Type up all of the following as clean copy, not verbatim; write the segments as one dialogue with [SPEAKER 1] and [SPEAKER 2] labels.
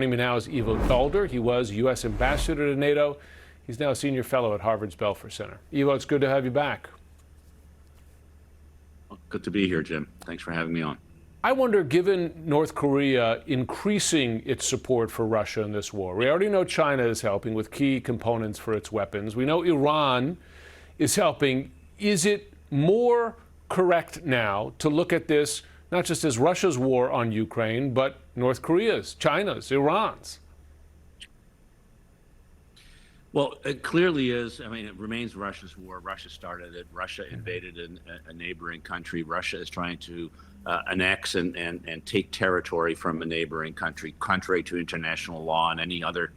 [SPEAKER 1] Joining me now is Ivo Daalder. He was U.S. ambassador to NATO. He's now a senior fellow at Harvard's Belfer Center. Ivo, it's good to have you back.
[SPEAKER 2] Good to be here, Jim. Thanks for having me on.
[SPEAKER 1] I wonder, given North Korea increasing its support for Russia in this war, we already know China is helping with key components for its weapons. We know Iran is helping. Is it more correct now to look at this not just as Russia's war on Ukraine, but North Korea's, China's, Iran's?
[SPEAKER 2] Well, it clearly is. I mean, it remains Russia's war. Russia started it. Russia invaded a neighboring country. Russia is trying to annex and take territory from a neighboring country, contrary to international law and any other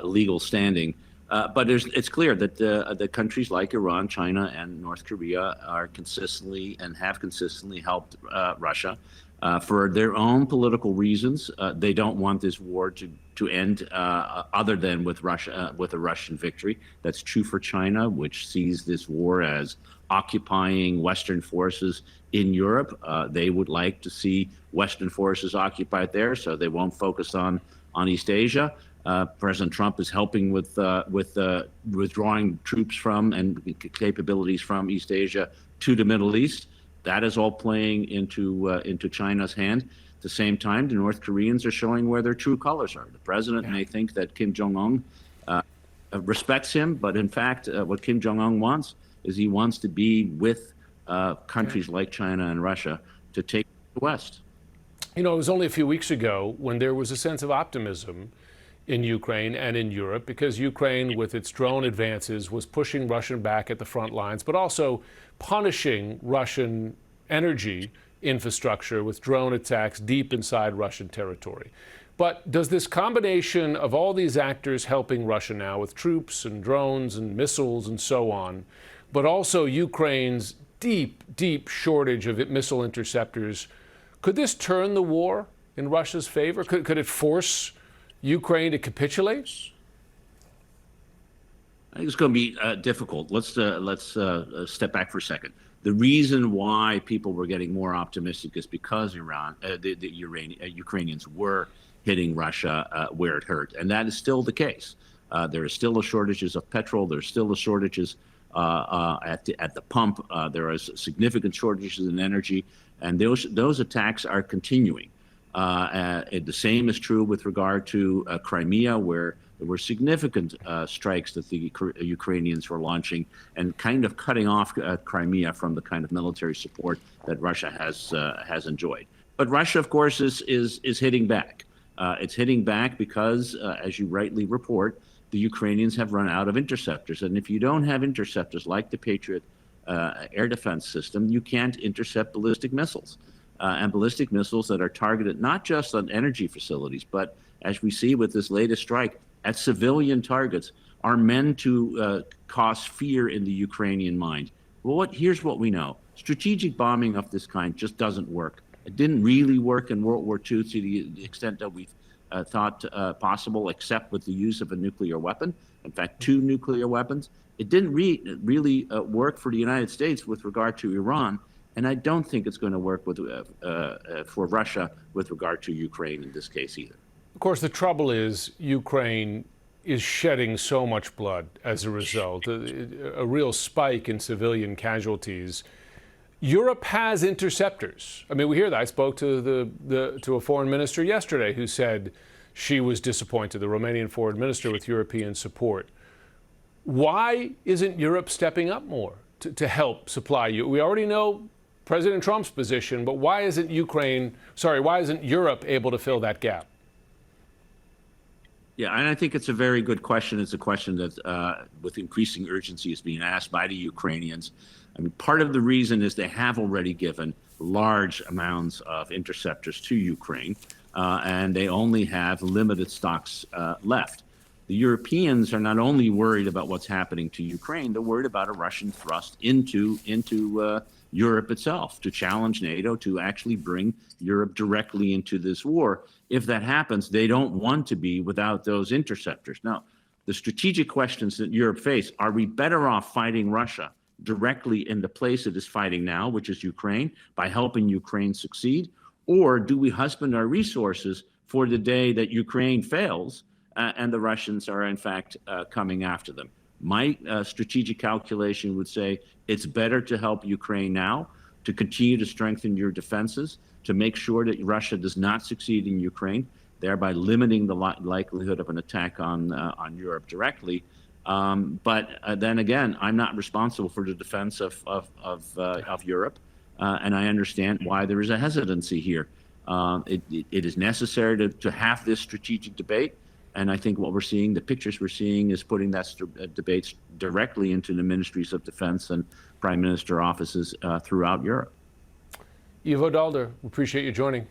[SPEAKER 2] legal standing. But it's clear that the countries like Iran, China, and North Korea are consistently and have consistently helped Russia for their own political reasons. They don't want this war to end other than with Russia, with a Russian victory. That's true for China, which sees this war as occupying Western forces in Europe. They would like to see Western forces occupied there, so they won't focus on East Asia. President Trump is helping with withdrawing troops from and capabilities from East Asia to the Middle East. That is all playing into China's hand. At the same time, the North Koreans are showing where their true colors are. The president may think that Kim Jong-Un respects him, but in fact, what Kim Jong-Un wants is he wants to be with countries like China and Russia to take the West.
[SPEAKER 1] You know, it was only a few weeks ago when there was a sense of optimism in Ukraine and in Europe, because Ukraine, with its drone advances, was pushing Russian back at the front lines, but also punishing Russian energy infrastructure with drone attacks deep inside Russian territory. But does this combination of all these actors helping Russia now with troops and drones and missiles and so on, but also Ukraine's deep shortage of missile interceptors, could this turn the war in Russia's favor? Could it force Ukraine to capitulate?
[SPEAKER 2] I think it's going to be difficult. Let's step back for a second. The reason why people were getting more optimistic is because the Ukrainians were hitting Russia where it hurt, and that is still the case. There are still shortages of petrol. There's still shortages at the pump. There are significant shortages in energy, and those attacks are continuing. The same is true with regard to Crimea, where there were significant strikes that the Ukrainians were launching and kind of cutting off Crimea from the kind of military support that Russia has enjoyed. But Russia, of course, is hitting back. It's hitting back because, as you rightly report, the Ukrainians have run out of interceptors. And if you don't have interceptors like the Patriot air defense system, you can't intercept ballistic missiles. And ballistic missiles that are targeted not just on energy facilities, but as we see with this latest strike, at civilian targets, are meant to cause fear in the Ukrainian mind. Well, here's what we know. Strategic bombing of this kind just doesn't work. It didn't really work in World War II to the extent that we thought possible, except with the use of a nuclear weapon. In fact, 2 nuclear weapons. It didn't really work for the United States with regard to Iran. And I don't think it's going to work with for Russia with regard to Ukraine in this case either.
[SPEAKER 1] Of course, the trouble is Ukraine is shedding so much blood as a result, a real spike in civilian casualties. Europe has interceptors. I mean, we hear that. I spoke to to a foreign minister yesterday who said she was disappointed, the Romanian foreign minister with European support. Why isn't Europe stepping up more to help supply you? We already know President Trump's position, but why isn't Europe able to fill that gap?
[SPEAKER 2] Yeah, and I think it's a very good question. It's a question that, with increasing urgency, is being asked by the Ukrainians. I mean, part of the reason is they have already given large amounts of interceptors to Ukraine, and they only have limited stocks left. The Europeans are not only worried about what's happening to Ukraine, they're worried about a Russian thrust into Europe itself, to challenge NATO, to actually bring Europe directly into this war. If that happens, they don't want to be without those interceptors. Now, the strategic questions that Europe face, are we better off fighting Russia directly in the place it is fighting now, which is Ukraine, by helping Ukraine succeed? Or do we husband our resources for the day that Ukraine fails and the Russians are in fact coming after them. My strategic calculation would say it's better to help Ukraine now, to continue to strengthen your defenses, to make sure that Russia does not succeed in Ukraine, thereby limiting the likelihood of an attack on Europe directly. But then again, I'm not responsible for the defense of Europe, and I understand why there is a hesitancy here. It is necessary to have this strategic debate, and I think what we're seeing, the pictures we're seeing, is putting that debates directly into the ministries of defense and prime minister offices throughout Europe.
[SPEAKER 1] Ivo Daalder, appreciate you joining.